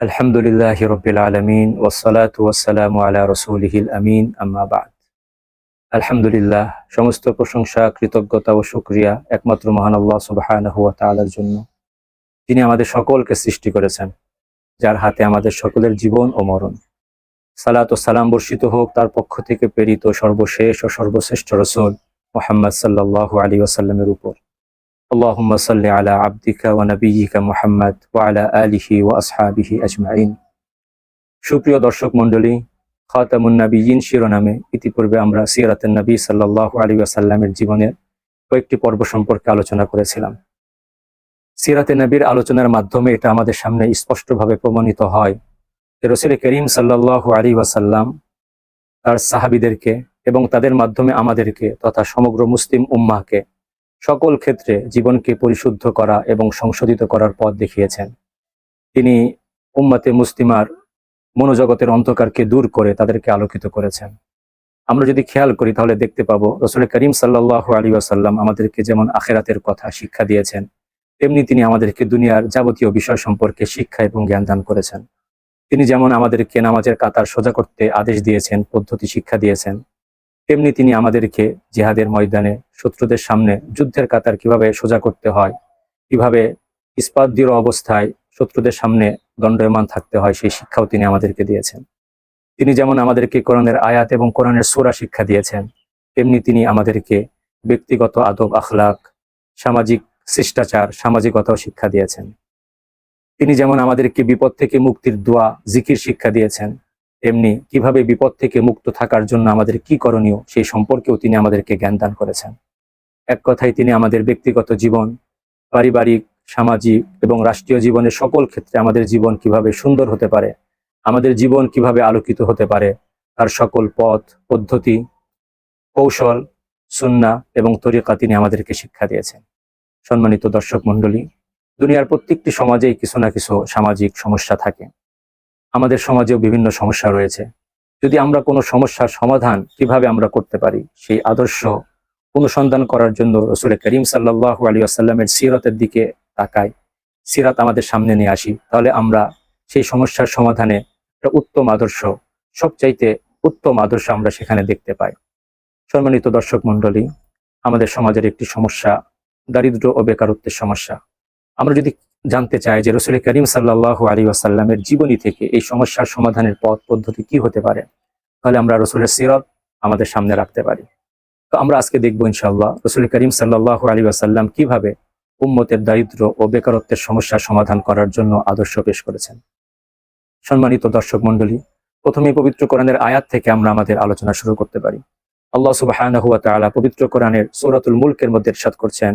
আলহামদুলিল্লাহি রাব্বিল আলামিন ওয়াসসালাতু ওয়াসসালামু আলা রাসূলিহিল আমিন আম্মা বা'দ। আলহামদুলিল্লাহ, সমস্ত প্রশংসা, কৃতজ্ঞতা ও শুকরিয়া একমাত্র মহান আল্লাহ সুবহানাহু ওয়া তাআলার জন্য, যিনি আমাদের সকলকে সৃষ্টি করেছেন, যার হাতে আমাদের সকলের জীবন ও মরণ। সালাত ও সালাম বর্ষিত হোক তার পক্ষ থেকে প্রেরিত সর্বশেষ ও সর্বশ্রেষ্ঠ রাসূল মুহাম্মদ সাল্লাল্লাহু আলাইহি ওয়াসাল্লামের উপর। আল্লাহুম্মা সাল্লি আলা আবদিকা ওয়া নাবিয়্যিকা মুহাম্মদ ওয়া আলা আলিহি ওয়া আসহাবিহি আজমাইন। সুপ্রিয় দর্শক মণ্ডলী, খাতামুন নাবিয়্যিন শিরোনামে ইতিপূর্বে আমরা সিরাতুন নবী সাল্লাল্লাহু আলাইহি ওয়াসাল্লামের জীবনের কয়েকটি পর্ব সম্পর্কে আলোচনা করেছিলাম। সিরাতে নবীর আলোচনার মাধ্যমে এটা আমাদের সামনে স্পষ্টভাবে প্রমাণিত হয় যে রাসূল করিম সাল্লাল্লাহু আলাইহি ওয়াসাল্লাম তার সাহাবীদেরকে এবং তাদের মাধ্যমে আমাদেরকে তথা সমগ্র মুসলিম উম্মাহকে সকল ক্ষেত্রে জীবনকে পরিশুদ্ধ করা এবং সংশোধিত করার পথ দেখিয়েছেন। তিনি উম্মাতে মুসলিমার মনোজগতের অন্ধকারকে দূর করে তাদেরকে আলোকিত করেছেন। আমরা যদি খেয়াল করি তাহলে দেখতে পাবো রাসূল করিম সাল্লাল্লাহু আলাইহি ওয়াসাল্লাম আমাদেরকে যেমন আখিরাতের কথা শিক্ষা দিয়েছেন, তেমনি তিনি আমাদেরকে দুনিয়ার যাবতীয় বিষয় সম্পর্কে শিক্ষা এবং জ্ঞান দান করেছেন। তিনি যেমন আমাদেরকে নামাজের কাতার সোজা করতে আদেশ দিয়েছেন, পদ্ধতি শিক্ষা দিয়েছেন, তেমনি তিনি আমাদেরকে জিহাদের ময়দানে শত্রুদের সামনে যুদ্ধের কাতার কিভাবে সোজা করতে হয়, কিভাবে ইস্পাত দৃঢ় অবস্থায় শত্রুদের সামনে দণ্ডায়মান থাকতে হয়, সেই শিক্ষাও তিনি আমাদেরকে দিয়েছেন। তিনি যেমন আমাদেরকে কোরআনের আয়াত এবং কোরআনের সূরা শিক্ষা দিয়েছেন, তেমনি তিনি আমাদেরকে ব্যক্তিগত আদব আখলাক, সামাজিক শিষ্টাচার, সামাজিকতাও শিক্ষা দিয়েছেন। তিনি যেমন আমাদেরকে বিপদ থেকে মুক্তির দোয়া জিকির শিক্ষা দিয়েছেন, তেমনি কিভাবে বিপদ থেকে মুক্ত থাকার জন্য আমাদের কি করণীয় সেই সম্পর্কেও তিনি আমাদেরকে জ্ঞান দান করেছেন। এক কথায় তিনি আমাদের ব্যক্তিগত জীবন, পারিবারিক, সামাজিক এবং রাষ্ট্রীয় জীবনের সকল ক্ষেত্রে আমাদের জীবন কিভাবে সুন্দর হতে পারে, আমাদের জীবন কিভাবে আলোকিত হতে পারে, তার সকল পথ, পদ্ধতি, কৌশল, সুন্নাহ এবং তরিকা তিনি আমাদেরকে শিক্ষা দিয়েছেন। সম্মানিত দর্শক মণ্ডলী, দুনিয়ার প্রত্যেকটি সমাজেই কিছু না কিছু সামাজিক সমস্যা থাকে। আমাদের সমাজেও বিভিন্ন সমস্যা রয়েছে। যদি আমরা কোনো সমস্যার সমাধান কিভাবে আমরা করতে পারি সেই আদর্শ অনুসন্ধান করার জন্য রাসূল করিম সাল্লাল্লাহু আলাইহি ওয়াসাল্লামের সিরাতের দিকে তাকাই, সিরাত আমাদের সামনে নিয়ে আসি, তাহলে আমরা সেই সমস্যার সমাধানে একটা উত্তম আদর্শ, সবচাইতে উত্তম আদর্শ আমরা সেখানে দেখতে পাই। সম্মানিত দর্শক মণ্ডলী, আমাদের সমাজের একটি সমস্যা দারিদ্র্য ও বেকারত্বের সমস্যা। আমরা যদি জানতে চাই যে রাসূল করিম সাল্লাল্লাহু আলাইহি ওয়াসাল্লামের জীবনী থেকে এই সমস্যার সমাধানের পথ পদ্ধতি কি হতে পারে, তাহলে আমরা রাসূলের সিরাত আমাদের সামনে রাখতে পারি। তো আমরা আজকে দেখব ইনশাআল্লাহ রাসূল করিম সাল্লাল্লাহু আলাইহি ওয়াসাল্লাম কিভাবে উম্মতের দারিদ্র্য ও বেকারত্বের সমস্যার সমাধান করার জন্য আদর্শ পেশ করেছেন। সম্মানিত দর্শক মণ্ডলী, প্রথমে পবিত্র কোরআনের আয়াত থেকে আমরা আমাদের আলোচনা শুরু করতে পারি। আল্লাহ সুবহানাহু ওয়া তাআলা পবিত্র কোরআনের সূরাতুল মুলকের মধ্যে ইরশাদ করছেন,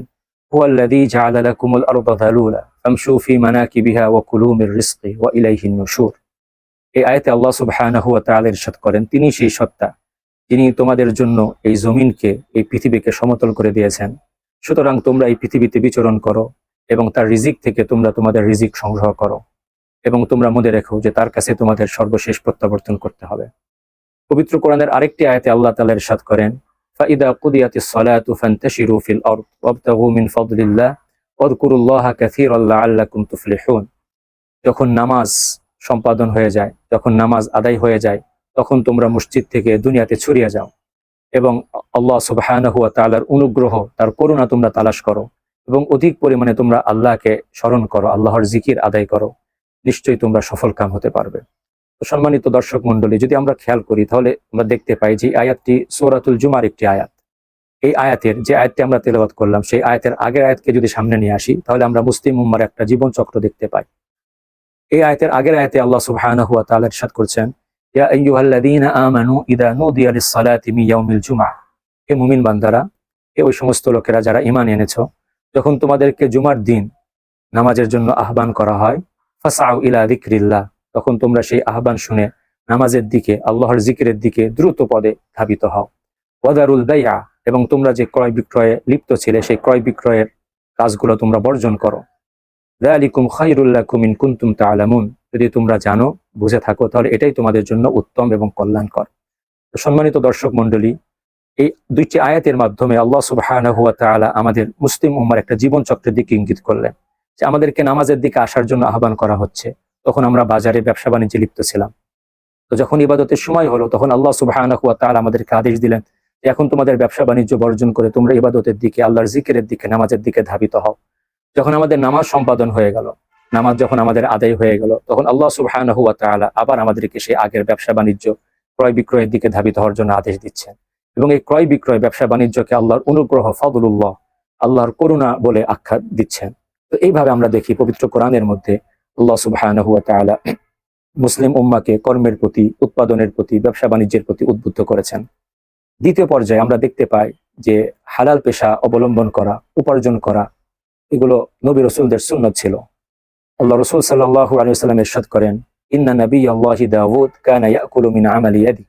হুয়াল্লাযী জাআলা লাকুমুল আরদা যালুলা ফামশু ফি মানাকিবিহা ওয়া কুলু মির রিজকি ওয়া ইলাইহিন নুশুর। এই আয়াতে আল্লাহ সুবহানাহু ওয়া তাআলা ইরশাদ করেন, তিনি সেই সত্তা যিনি তোমাদের জন্য এই জমিনকে, এই পৃথিবীকে সমতল করে দিয়েছেন। সুতরাং তোমরা এই পৃথিবীতে বিচরণ করো এবং তার রিজিক থেকে তোমরা তোমাদের রিজিক সংগ্রহ করো এবং তোমরা মনে রেখো যে তার কাছে তোমাদের সর্বশেষ প্রত্যাবর্তন করতে হবে। পবিত্র কোরআনের আরেকটি আয়াতে আল্লাহ তাআলা ইরশাদ করেন, ফাইদা কুদিয়াতিস সালাতু ফান্তাশিরু ফিল আরদ ওয়াবতাগু মিন ফাদলিল্লাহ ওয়াযকুরুল্লাহা কাসীরান লাআল্লাকুম তুফলিহুন। যখন নামাজ সম্পাদন হয়ে যায়, যখন নামাজ আদায় হয়ে যায়, তখন তোমরা মসজিদ থেকে দুনিয়াতে ছড়িয়ে যাও এবং আল্লাহ সুবহানাহু ওয়া তাআলার অনুগ্রহ, তার করুণা তোমরা তালাশ করো এবং অধিক পরিমাণে তোমরা আল্লাহকে স্মরণ করো, আল্লাহর জিকির আদায় করো, নিশ্চয়ই তোমরা সফলকাম হতে পারবে। তো সম্মানিত দর্শক মণ্ডলী, যদি আমরা খেয়াল করি তাহলে আমরা দেখতে পাই যে আয়াতটি সূরাতুল জুমার একটি আয়াত। এই আয়াতের যে আয়াতটি আমরা তেলাওয়াত করলাম, সেই আয়াতের আগের আয়াতকে যদি সামনে নিয়ে আসি তাহলে আমরা মুসলিম উম্মার একটা জীবন চক্র দেখতে পাই। এই আয়াতের আগের আয়াতে আল্লাহ সুবহানাহু ওয়া তাআলা ইরশাদ করছেন, ইয়া আইয়ুহাল্লাযীনা আমানু ইযা নুদিয়া লিস-সালাতি মিন ইয়াউমিল জুমআহ। হে মুমিন বান্দারা, হে ওই সমস্ত লোকেরা যারা ঈমান এনেছো, যখন তোমাদেরকে জুমার দিন নামাজের জন্য আহ্বান করা হয়, ফাসআউ ইলা যিকরিল্লাহ, তখন তোমরা সেই আহ্বান শুনে নামাজের দিকে, আল্লাহর জিকিরের দিকে দ্রুত পদে ধাবিত হও। ওয়াদারুল বাইআ, এবং তোমরা যে ক্রয় বিক্রয়ে লিপ্ত ছিলে সেই ক্রয় বিক্রয়ের কাজগুলো তোমরা বর্জন করো। যালিকুম খায়রুল লাকুম ইন কুনতুম তা'লামুন, যদি তোমরা জানো, বুঝে থাকো, তাহলে এটাই তোমাদের জন্য উত্তম এবং কল্যাণকর। তো সম্মানিত দর্শক মণ্ডলী, এই দুইটি আয়াতের মাধ্যমে আল্লাহ সুবহানাহু ওয়া তাআলা আমাদের মুসলিম উম্মার একটা জীবন চক্রের দিকে ইঙ্গিত করলেন যে আমাদেরকে নামাজের দিকে আসার জন্য আহ্বান করা হচ্ছে, তখন আমরা বাজারে ব্যবসা বাণিজ্যে লিপ্ত ছিলাম। তো যখন ইবাদতের সময় হলো তখন আল্লাহ সুবহানাহু ওয়া তাআলা আমাদেরকে আদেশ দিলেন যে এখন তোমাদের ব্যবসা বাণিজ্য বর্জন করে তোমরা ইবাদতের দিকে, আল্লাহর জিকিরের দিকে, নামাজের দিকে ধাবিত হও। যখন আমাদের নামাজ সম্পাদন হয়ে গেল, নামাজ যখন আমাদের আদায় হয়ে গেল, তখন আল্লাহ সুবহানাহু ওয়া তাআলা আবার আমাদেরকে সেই আগের ব্যবসা বাণিজ্য ক্রয় বিক্রয়ের দিকে ধাবিত হওয়ার জন্য আদেশ দিচ্ছেন। এবং এই ক্রয় বিক্রয় ব্যবসা বাণিজ্যকে আল্লাহর অনুগ্রহ, ফাদলুল্লাহ, আল্লাহর করুণা বলে আখ্যা দিচ্ছেন। তো এইভাবে আমরা দেখি পবিত্র কোরআনের মধ্যে আল্লাহ সুবহানাহু ওয়া তাআলা মুসলিম উম্মাকে কর্মের প্রতি, উৎপাদনের প্রতি, ব্যবসা বাণিজ্যের প্রতি উদ্বুদ্ধ করেছেন। দ্বিতীয় পর্যায়ে আমরা দেখতে পাই যে হালাল পেশা অবলম্বন করা, উপার্জন করা, এগুলো নবী রাসূলদের সুন্নাত ছিল। আল্লাহ রাসূল সাল্লাল্লাহু আলাইহি ওয়াসাল্লাম ইরশাদ করেন, ইন্না নাবিয়াল্লাহি দাউদ কানা ইয়াকুলু মিন আমালি ইয়াদি,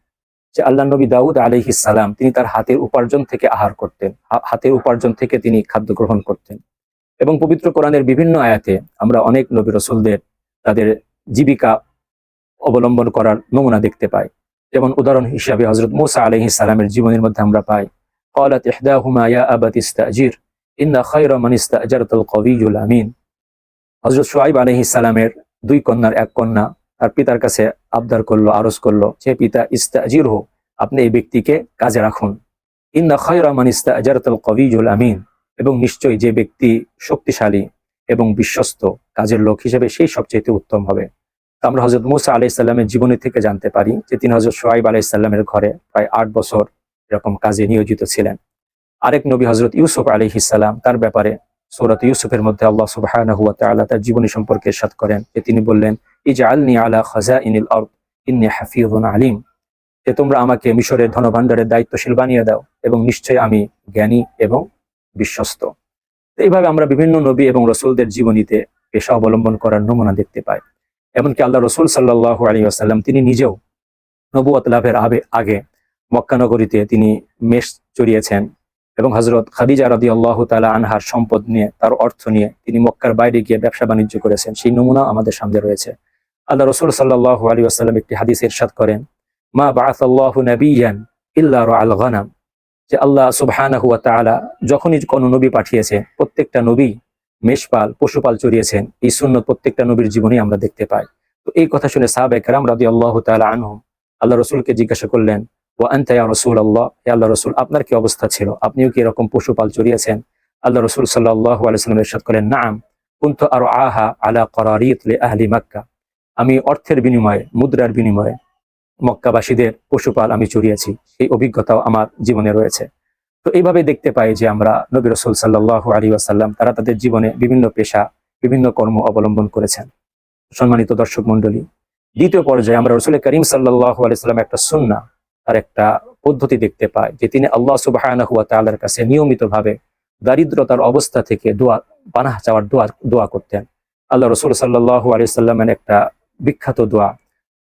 যে আল্লাহর নবী দাউদ আলাইহিস সালাম তিনি তার হাতের উপার্জন থেকে আহার করতেন, হাতের উপার্জন থেকে তিনি খাদ্য গ্রহণ করতেন। এবং পবিত্র কোরআনের বিভিন্ন আয়াতে আমরা অনেক নবী রাসূলদের তাদের জীবিকা অবলম্বন করার নমুনা দেখতে পাই। যেমন উদাহরণ হিসাবে হযরত মূসা আলাইহিস সালামের জীবনের মধ্যে আমরা পাই, ক্বালাত ইহদাহুমা ইয়া আবাতি ইস্তাজির ইন্না খায়রা মান ইস্তাজারতাল কওয়িয়ুল আমিন। হযরত শুআয়ব আলাইহিস সালামের দুই কন্যার এক কন্যা তার পিতার কাছে আবদার করলো, আরজ করলো, যে পিতা ইস্তাজিরহু, আপনি এই ব্যক্তিকে কাজে রাখুন। ইন্না খায়রা মান ইস্তাজারতাল কওয়িয়ুল আমিন, এবং নিশ্চয়ই যে ব্যক্তি শক্তিশালী এবং বিশ্বস্ত কাজের লোক হিসেবে সেই সবচেয়ে উত্তম হবে। আমরা হযরত মূসা আলাইহিস সালামের জীবনী থেকে জানতে পারি যে তিনি হযরত শুআয়ব আলাইহিস সালামের ঘরে প্রায় 8 বছর এরকম কাজে নিয়োজিত ছিলেন। আরেক নবী হযরত ইউসুফ আলাইহিস সালাম, তার ব্যাপারে সূরাত ইউসুফের মধ্যে আল্লাহ সুবহানাহু ওয়া তাআলা তার জীবনী সম্পর্কে ইরশাদ করেন যে তিনি বললেন, ইজআলনি আলা খাযাইনিল আরদ ইন্নী হাফিযুন আলিম, যে তোমরা আমাকে মিশরের ধনভাণ্ডারের দায়িত্বশীল বানিয়ে দাও এবং নিশ্চয়ই আমি জ্ঞানী এবং বিশ্বস্ত। এইভাবে আমরা বিভিন্ন নবী এবং রাসূলদের জীবনীতে পেশা অবলম্বন করার নমুনা দেখতে পাই। এমনকি আল্লাহ রাসূল সাল্লাল্লাহু আলাইহি ওয়াসাল্লাম তিনি নিজেও নবুয়ত লাভের আগে মক্কা নগরীতে তিনি মেষ চড়িয়েছেন এবং হযরত খাদিজা রাদিয়াল্লাহু তাআলা আনহার সম্পদ নিয়ে, তার অর্থ নিয়ে তিনি মক্কার বাইরে গিয়ে ব্যবসা বাণিজ্য করেছেন। সেই নমুনা আমাদের সামনে রয়েছে। আল্লাহ রাসূল সাল্লাল্লাহু আলাইহি ওয়াসাল্লাম একটি হাদিসে ইরশাদ করেন, মা বাআসাল্লাহু নাবিয়্যান ইল্লা রাআল গনাম, যে আল্লাহ সুবহানাহু ওয়া তাআলা যখনই কোনো নবী পাঠিয়েছে প্রত্যেকটা নবী মেষপাল, পশুপাল চড়িয়েছেন। এই সুন্নত প্রত্যেকটা নবীর জীবনে আমরা দেখতে পাই। তো এই কথা শুনে সাহাবায়ে কেরাম রাদিয়াল্লাহু তাআলা আনহুম আল্লাহ রাসূলকে জিজ্ঞাসা করলেন, ওয়া আনতা ইয়া রাসূলুল্লাহ, হে আল্লাহ রাসূল আপনার কি অবস্থা ছিল, আপনিও কি এরকম পশুপাল চড়িয়েছেন? আল্লাহ রাসূল সাল্লাল্লাহু আলাইহি ওয়াসাল্লাম ইরশাদ করেন, নাআম কুনতু আরআহা আলা করারিত লি আহলি মক্কা, আমি অর্থের বিনিময়ে, মুদ্রার বিনিময়ে মক্কাবাসীদের পশুপাল আমি চড়িয়েছি, সেই অভিজ্ঞতাও আমার জীবনে রয়েছে। তো এইভাবে দেখতে পাই যে আমরা নবী রাসূল সাল্লাল্লাহু আলাইহি ওয়াসাল্লাম তারা তাদের জীবনে বিভিন্ন পেশা, বিভিন্ন কর্ম অবলম্বন করেছেন। সম্মানিত দর্শক মণ্ডলী, দ্বিতীয় পর্যায়ে আমরা রাসূল করিম সাল্লাল্লাহু আলাইহি ওয়াসাল্লাম একটা সুন্নাহ, তার একটা পদ্ধতি দেখতে পাই যে তিনি আল্লাহ সুবহানাহু ওয়া তাআলার কাছে নিয়মিতভাবে দারিদ্রতার অবস্থা থেকে পানাহ চাওয়ার দোয়া করতেন। আল্লাহ রাসূল সাল্লাল্লাহু আলাইহি ওয়াসাল্লামের একটা বিখ্যাত দোয়া,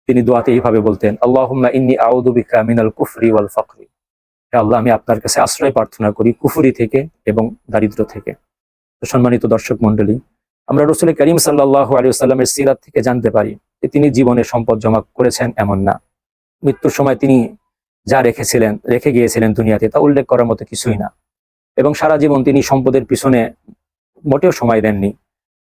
তিনি দোয়াতে এইভাবে বলতেন, আল্লাহুম্মা ইন্নী আউযু বিকা মিনাল কুফরি ওয়াল ফাকরি, হে আল্লাহ আমি আপনার কাছে আশ্রয় প্রার্থনা করি কুফরি থেকে এবং দারিদ্র থেকে। তো সম্মানিত দর্শক মণ্ডলী, আমরা রাসূল করিম সাল্লাল্লাহু আলাইহি ওয়াসাল্লামের সিরাত থেকে জানতে পারি যে তিনি জীবনে সম্পদ জমা করেছেন এমন না। মৃত্যুর সময় তিনি যা রেখে গিয়েছিলেন দুনিয়াতে তা উল্লেখ করার মতো কিছুই না। এবং সারা জীবন তিনি সম্পদের পিছনে মোটেও সময় দেননি।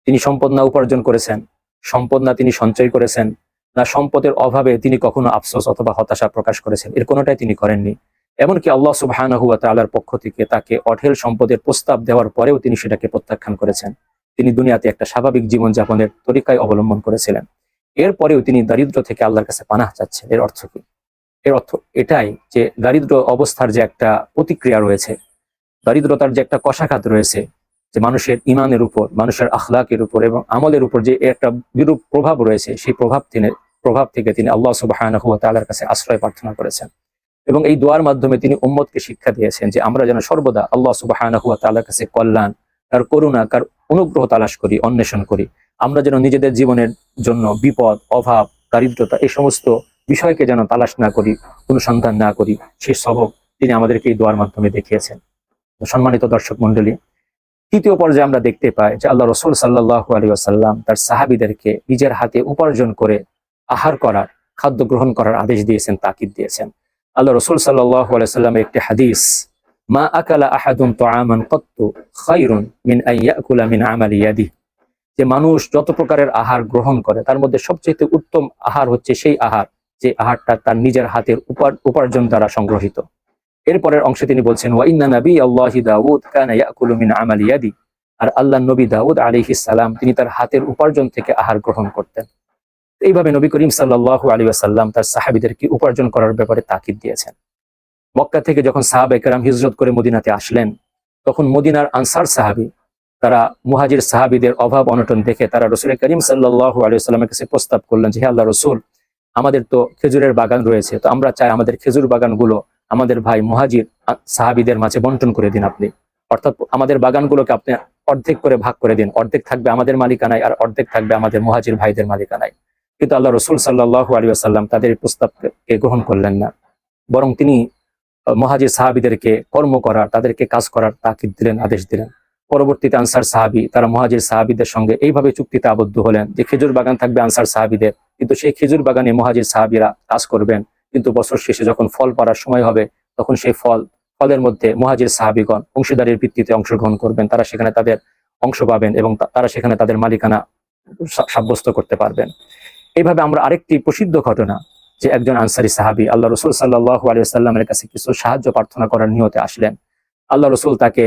তিনি সম্পদ না উপার্জন করেছেন, সম্পদ না তিনি সঞ্চয় করেছেন, না সম্পদের অভাবে তিনি কখনো আফসোস অথবা হতাশা প্রকাশ করেছেন, এর কোনোটাই তিনি করেননি। এমনকি আল্লাহ সুবহানাহু ওয়া তাআলার পক্ষ থেকে তাকে অঢেল সম্পদের প্রস্তাব দেওয়ার পরেও তিনি সেটাকে প্রত্যাখ্যান করেছেন। তিনি দুনিয়াতে একটা স্বাভাবিক জীবনযাপনের তরিকায় অবলম্বন করেছিলেন। এরপরেও তিনি দারিদ্র থেকে আল্লাহর কাছে পানাহ চাচ্ছেন। এর অর্থ কি? এর অর্থ এটাই যে দারিদ্র অবস্থার যে একটা প্রতিক্রিয়া রয়েছে, দারিদ্রতার যে একটা কশাঘাত রয়েছে, যে মানুষের ইমানের উপর, মানুষের আখলাকের উপর এবং আমলের উপর যে একটা বিরূপ প্রভাব রয়েছে, সেই প্রভাব থেকে তিনি আল্লাহ সুবহানাহু ওয়া তাআলার কাছে আশ্রয় প্রার্থনা করেছেন। এবং এই দোয়ার মাধ্যমে তিনি উম্মতকে শিক্ষা দিয়েছেন যে আমরা যেন সর্বদা আল্লাহ সুবহানাহু ওয়া তাআলার কাছে কল্যাণ, তার করুণা, তার অনুগ্রহ তালাশ করি, অন্বেষণ করি। আমরা যেন নিজেদের জীবনের জন্য বিপদ, অভাব, দারিদ্রতা এই সমস্ত বিষয়কে যেন তালাশ না করি, অনুসন্ধান না করি, সেই সবক তিনি আমাদেরকে এই দোয়ার মাধ্যমে দেখিয়েছেন। সম্মানিত দর্শক মণ্ডলী, তৃতীয় পর্যায়ে আমরা দেখতে পাই যে আল্লাহ রাসূল সাল্লাল্লাহু আলাইহি ওয়াসাল্লাম তার সাহাবীদেরকে নিজের হাতে উপার্জন করে আহার করার, খাদ্য গ্রহণ করার আদেশ দিয়েছেন, তাকিদ দিয়েছেন। আল্লাহ রাসূল সাল্লাল্লাহু আলাইহি ওয়াসাল্লামের একটি হাদিস, মা আকালা আহাদুন তাআমান কাত্তু খায়রুন মিন আন ইয়াকুলা মিন আমালি ইয়াদিহি, যে মানুষ যত প্রকারের আহার গ্রহণ করে তার মধ্যে সবচেয়ে উত্তম আহার হচ্ছে সেই আহার যে আহারটা তার নিজের হাতের উপার্জন দ্বারা সংগ্রহিত। এরপরের অংশে তিনি বলছেন, ওয়া ইন্না নবী আল্লাহি দাউদ কানা ইয়াকুলু মিন আমালি ইয়াদি, আর আল্লাহর নবী দাউদ আলাইহিস সালাম তিনি তার হাতের উপার্জন থেকে আহার গ্রহণ করতেন। এইভাবে নবী করিম সাল্লাল্লাহু আলাইহি ওয়াসাল্লাম তার সাহাবীদেরকে উপার্জন করার ব্যাপারে তাকিদ দিয়েছেন। মক্কা থেকে যখন সাহাবায়ে কেরাম হিজরত করে মদিনাতে আসলেন, তখন মদিনার আনসার সাহাবী তারা মুহাজির সাহাবীদের অভাব অনটন দেখে তারা রাসূল করিম সাল্লাল্লাহু আলাইহি ওয়াসাল্লামের কাছে প্রস্তাব করলেন যে, হে আল্লাহর রাসূল, আমাদের তো খেজুরের বাগান রয়েছে, তো আমরা চাই আমাদের খেজুর বাগানগুলো আমাদের ভাই মুহাজির সাহাবীদের মাঝে বন্টন করে দিন আপনি। অর্থাৎ আমাদের বাগানগুলোকে আপনি অর্ধেক করে ভাগ করে দিন, অর্ধেক থাকবে আমাদের মালিকানায় আর অর্ধেক থাকবে আমাদের মুহাজির ভাইদের মালিকানায়। কিন্তু আল্লাহ রাসূল সাল্লাল্লাহু আলাইহি ওয়াসাল্লাম তাদের এই প্রস্তাবকে গ্রহণ করলেন না, বরং তিনি মুহাজির সাহাবীদেরকে কর্ম করার, তাদেরকে কাজ করার তাকিদ দিলেন, আদেশ দিলেন। পরবর্তীতে আনসার সাহাবী তারা মুহাজির সাহাবীদের সঙ্গে এইভাবে চুক্তিতে আবদ্ধ হলেন যে খেজুর বাগান থাকবে আনসার সাহাবীদের, কিন্তু সেই খেজুর বাগানে মুহাজির সাহাবীরা কাজ করবেন, কিন্তু বছর শেষে যখন ফল পাড়ার সময় হবে তখন সেই ফলের মধ্যে মুহাজির সাহাবীগণ অংশীদারির ভিত্তিতে অংশগ্রহণ করবেন, তারা সেখানে তাদের অংশ পাবেন এবং তারা সেখানে তাদের মালিকানা সাব্যস্ত করতে পারবেন। এইভাবে আমরা আরেকটি প্রসিদ্ধ ঘটনা, যে একজন আনসারী সাহাবী আল্লাহ রাসূল সাল্লাল্লাহু আলাইহি ওয়াসাল্লামের কাছে কিছু সাহায্য প্রার্থনা করার নিয়তে আসলেন। আল্লাহ রাসূল তাকে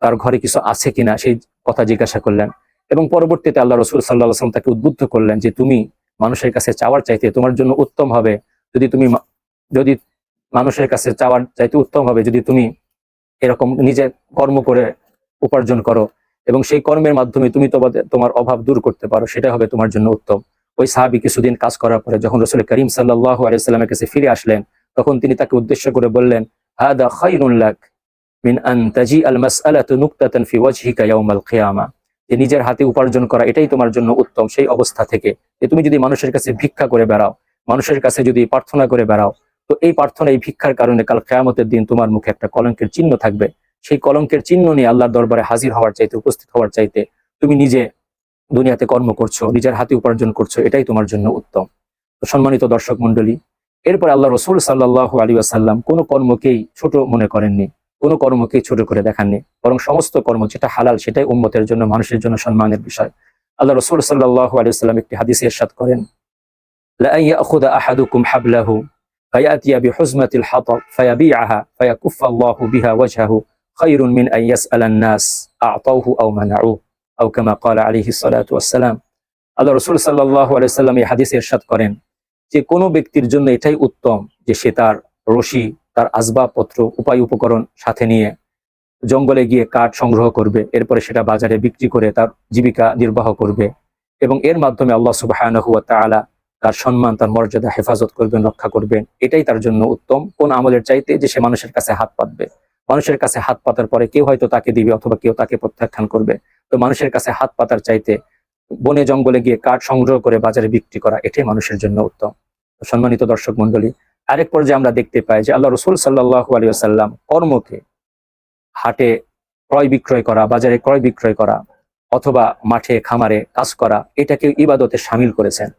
তার ঘরে কিছু আছে কিনা সেই কথা জিজ্ঞাসা করলেন, এবং পরবর্তীতে আল্লাহ রাসূল সাল্লাল্লাহু আলাইহি ওয়াসাল্লাম তাকে উদ্বুদ্ধ করলেন যে তুমি মানুষের কাছে চাওয়ার চাইতে তোমার জন্য উত্তম হবে যদি মানুষের কাছে চাওয়ার চাইতে উত্তম হবে যদি তুমি এরকম নিজে কর্ম করে উপার্জন করো এবং সেই কর্মের মাধ্যমে তুমি তোমার অভাব দূর করতে পারো, সেটা হবে তোমার জন্য উত্তম। ওই সাহাবী কিছুদিন কাজ করার পরে যখন রাসূল করিম সাল্লাল্লাহু আলাইহি ওয়াসাল্লামের কাছে ফিরে আসলেন, তখন তিনি তাকে উদ্দেশ্য করে বললেন, হাদা খায়রুন লাক মিন আন তাজিআল মাসআলাতু নুকতাতান ফি ওয়াজহিকা ইয়াউমাল কিয়ামা, যে নিজের হাতে উপার্জন করা এটাই তোমার জন্য উত্তম সেই অবস্থা থেকে যে তুমি যদি মানুষের কাছে ভিক্ষা করে বেড়াও, মানুষের কাছে যদি প্রার্থনা করে বেড়াও, তো এই প্রার্থনা এই ভিক্ষার কারণে কাল কিয়ামতের দিন তোমার মুখে একটা কলঙ্কের চিহ্ন থাকবে। সেই কলঙ্কের চিহ্ন নিয়ে আল্লাহর দরবারে হাজির হওয়ার চাইতে, উপস্থিত হওয়ার চাইতে তুমি নিজে দুনিয়াতে কর্ম করছো, নিজের হাতে উপার্জন করছো, এটাই তোমার জন্য উত্তম। তো সম্মানিত দর্শক মন্ডলী, এরপর আল্লাহ রাসূল সাল্লাল্লাহু আলাইহি ওয়াসাল্লাম কোনো কর্মকেই ছোট মনে করেননি, কোনো কর্মকেই ছোট করে দেখাননি, বরং সমস্ত কর্ম যেটা হালাল সেটাই উম্মতের জন্য, মানুষের জন্য সম্মানের বিষয়। আল্লাহ রাসূল সাল্লাল্লাহু আলাইহি ওয়াসাল্লাম একটি হাদিসে ইরশাদ করেন, লা আন ইয়াখুযা আহাদুকুম হাবলাহু ফায়াতিয়া বিহুজমাতিল হাতাব ফায়াবিআহা ফায়াকুফফা আল্লাহু বিহা ওয়াজহাহু খায়রুন মিন আন ইয়াসআলান নাস আ'তাউহু আও মানা'উ আও কামা ক্বালা আলাইহিস সালাতু ওয়াস সালাম। আল্লাহ রাসূল সাল্লাল্লাহু আলাইহি ওয়াসাল্লাম এই হাদিসে ইরশাদ করেন যে কোনো ব্যক্তির জন্য এটাই উত্তম যে সে তার রশি, তার আসবাবপত্র, উপায় উপকরণ সাথে নিয়ে জঙ্গলে গিয়ে কাঠ সংগ্রহ করবে, এরপরে সেটা বাজারে বিক্রি করে তার জীবিকা নির্বাহ করবে এবং এর মাধ্যমে আল্লাহ সুবহানাহু ওয়া তাআলা তার সম্মান, তার মর্যাদা হেফাজত করবেন, রক্ষা করবেন। এটাই তার জন্য উত্তম কোন আমলের চাইতে যে সে মানুষের কাছে হাত পাতবে। মানুষের কাছে হাত পাতার পরে কেউ হয়তো তাকে দিবে অথবা কেউ তাকে প্রত্যাখ্যান করবে, তো মানুষের কাছে হাত পাতার চাইতে বনে জঙ্গলে গিয়ে কাঠ সংগ্রহ করে বাজারে বিক্রি করা এটাই মানুষের জন্য উত্তম। সম্মানিত দর্শক মন্ডলী, আরেক পর্যায়ে আমরা দেখতে পাই যে আল্লাহ রাসূল সাল্লাল্লাহু আলাইহি ওয়াসাল্লাম কর্মকে হাটে ক্রয় বিক্রয় করা, বাজারে ক্রয় বিক্রয় করা অথবা মাঠে খামারে কাজ করা এটাকে ইবাদতে শামিল করেছেন।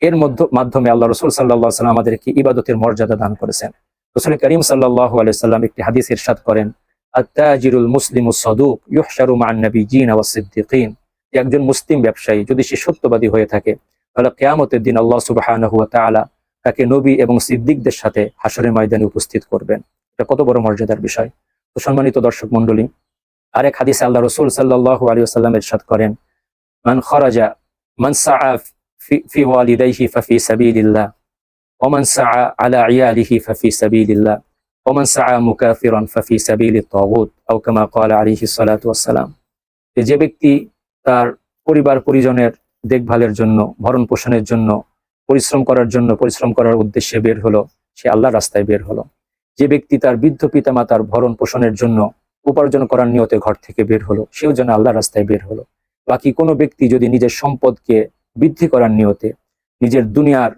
এর মাধ্যমে আল্লাহ রাসূল সাল্লাল্লাহু আলাইহি ওয়াসাল্লাম আমাদেরকে ইবাদতের মর্যাদা দান করেছেন। রাসূল করিম সাল্লাল্লাহু আলাইহি ওয়াসাল্লাম একটি হাদিস ইরশাদ করেন, আত-তাজিরুল মুসলিমুস সাদুক ইউহশারু মা'আন নাবিয়্যিন ওয়াস সিদ্দিকিন, একজন মুসলিম ব্যবসায়ী যদি সে সত্যবাদী হয়ে থাকে তাহলে কিয়ামতের দিন আল্লাহ সুবহানাহু ওয়া তাআলা তাকে নবী এবং সিদ্দিকদের সাথে হাসরের ময়দানে উপস্থিত করবেন। এটা কত বড় মর্যাদার বিষয়। তো সম্মানিত দর্শক মণ্ডলী, আরেক হাদিসে আল্লাহ রাসূল সাল্লাল্লাহু আলাইহি ওয়াসাল্লাম ইরশাদ করেন, মান সাআ ফি ওয়ালিদাইহি ফাফি সাবিলিল্লাহ ওয়া মান সাআ আলা ইয়ালিহি ফাফি সাবিলিল্লাহ ওয়া মান সাআ মুকাফিরান ফাফি সাবিলিত তাগুত আও কামা ক্বালা আলাইহিস সালাতু ওয়াস সালাম। যে ব্যক্তি তার পরিবার পরিজনের দেখভালের জন্য, ভরণ পোষণের জন্য পরিশ্রম করার উদ্দেশ্যে বের হলো, সে আল্লাহর রাস্তায় বের হলো। যে ব্যক্তি তার বৃদ্ধ পিতামাতার ভরণ পোষণের জন্য উপার্জন করার নিয়তে ঘর থেকে বের হলো, সেও যেন আল্লাহর রাস্তায় বের হলো। বাকি কোনো ব্যক্তি যদি নিজের সম্পদকে বৃদ্ধি করার নিয়তে, নিজের দুনিয়ার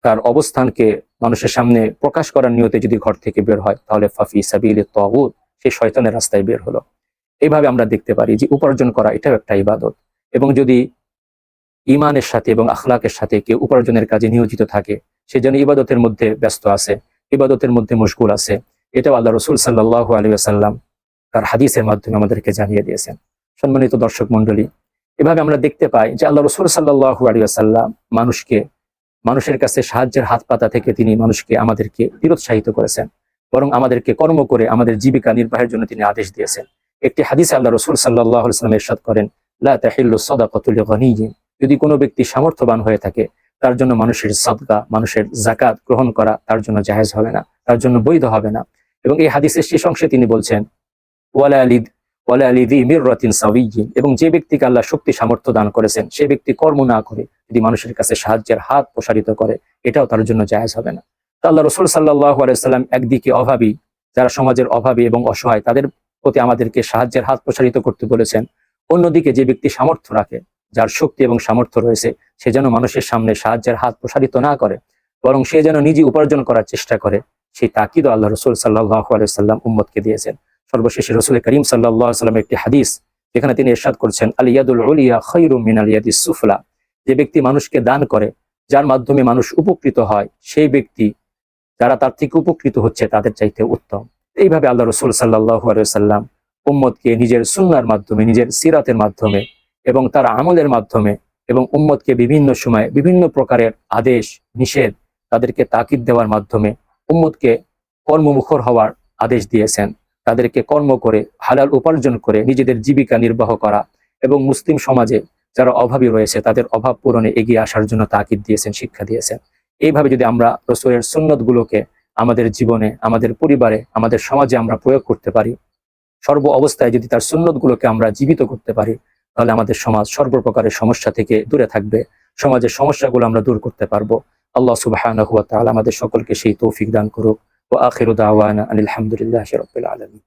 তার অবস্থানকে মানুষের সামনে প্রকাশ করার নিয়তে যদি ঘর থেকে বের হয়, তাহলে ফাফি সাবিলিত তাগুত, সে শয়তানের রাস্তায় বের হলো। এইভাবে আমরা দেখতে পারি যে উপার্জন করা এটাও একটা ইবাদত, এবং যদি ঈমানের সাথে এবং আখলাকের সাথে কেউ উপার্জনের কাজে নিয়োজিত থাকে, সে যেন ইবাদতের মধ্যে ব্যস্ত আছে, ইবাদতের মধ্যে মশগুল আছে। এটাও আল্লাহ রাসূল সাল্লাল্লাহু আলাইহি ওয়াসাল্লাম তার হাদিসের মাধ্যমে আমাদেরকে জানিয়ে দিয়েছেন। সম্মানিত দর্শক মণ্ডলী, এভাবে আমরা দেখতে পাই যে আল্লাহ রাসূল সাল্লাল্লাহু আলাইহি ওয়াসাল্লাম মানুষের কাছে সাহায্যের হাত পাতা থেকে তিনি আমাদেরকে নিরুৎসাহিত করেছেন, বরং আমাদেরকে কর্ম করে আমাদের জীবিকা নির্বাহের জন্য তিনি আদেশ দিয়েছেন। একটি হাদিসে আল্লাহ রাসূল সাল্লাল্লাহু আলাইহি ওয়াসাল্লাম ইরশাদ করেন, লা তাহিল্লু সাদাকাতু লিগানিয়্যিন, যদি কোনো ব্যক্তি সামর্থ্যবান হয়ে থাকে তার জন্য মানুষের সাদকা, মানুষের যাকাত গ্রহণ করা তার জন্য জায়েজ হবে না, তার জন্য বৈধ হবে না। এবং এই হাদিসের শেষ অংশে তিনি বলছেন, ওয়ালা লিযি মিররাতিন সাওয়িয়্যিন, এবং যে ব্যক্তিকে আল্লাহ শক্তি সামর্থ্য দান করেছেন সে ব্যক্তি কর্ম না করে যদি মানুষের কাছে সাহায্যের হাত প্রসারিত করে, এটাও তার জন্য জায়েজ হবে না। তো আল্লাহ রাসূল সাল্লাল্লাহু আলাইহি ওয়াসাল্লাম একদিকে অভাবী, যারা সমাজের অভাবী এবং অসহায় তাদের প্রতি আমাদেরকে সাহায্যের হাত প্রসারিত করতে বলেছেন। অন্যদিকে যে ব্যক্তি সামর্থ্য রাখে, যার শক্তি এবং সামর্থ্য রয়েছে, সে যেন মানুষের সামনে সাহায্যের হাত প্রসারিত না করে, বরং সে যেন নিজে উপার্জন করার চেষ্টা করে, সেই তাকিদও আল্লাহ রাসূল সাল্লাল্লাহু আলাইহি ওয়াসাল্লাম উম্মতকে দিয়েছেন। সর্বশেষে রাসূল করিম সাল্লাল্লাহু আলাইহি ওয়াসাল্লাম একটি হাদিস, যেখানে তিনি ইরশাদ করছেন, আল ইয়াদুল উলিয়া খায়রুম মিনাল ইয়াদিস সুফলা, যে ব্যক্তি মানুষকে দান করে, যার মাধ্যমে মানুষ উপকৃত হয়, সেই ব্যক্তি যারা তার থেকে উপকৃত হচ্ছে তাদের চাইতে উত্তম। এইভাবে আল্লাহ রাসূল সাল্লাল্লাহু আলাইহি ওয়াসাল্লাম উম্মতকে নিজের সুন্নাহর মাধ্যমে, নিজের সিরাতের মাধ্যমে এবং তার আমলের মাধ্যমে, এবং উম্মতকে বিভিন্ন সময় বিভিন্ন প্রকারের আদেশ নিষেধ, তাদেরকে তাকিদ দেওয়ার মাধ্যমে উম্মতকে কর্মমুখর হওয়ার আদেশ দিয়েছেন। তাদেরকে কর্ম করে হালাল উপার্জন করে নিজেদের জীবিকা নির্বাহ করা, এবং মুসলিম সমাজে যারা অভাবী রয়েছে তাদের অভাব পূরণে এগিয়ে আসার জন্য তাকিদ দিয়েছেন, শিক্ষা দিয়েছেন। এইভাবে যদি আমরা রাসূলের সুন্নতগুলোকে আমাদের জীবনে, আমাদের পরিবারে, আমাদের সমাজে আমরা প্রয়োগ করতে পারি, সর্ব অবস্থায় যদি তার সুন্নতগুলোকে আমরা জীবিত করতে পারি, তাহলে আমাদের সমাজ সর্বপ্রকারের সমস্যা থেকে দূরে থাকবে, সমাজের সমস্যাগুলো আমরা দূর করতে পারবো। আল্লাহ সুবহানাহু ওয়া তাআলা আমাদের সকলকে সেই তৌফিক দান করুক। ওয়া আখিরু দাওয়ানা আনিল হামদুলিল্লাহি রাব্বিল আলামিন।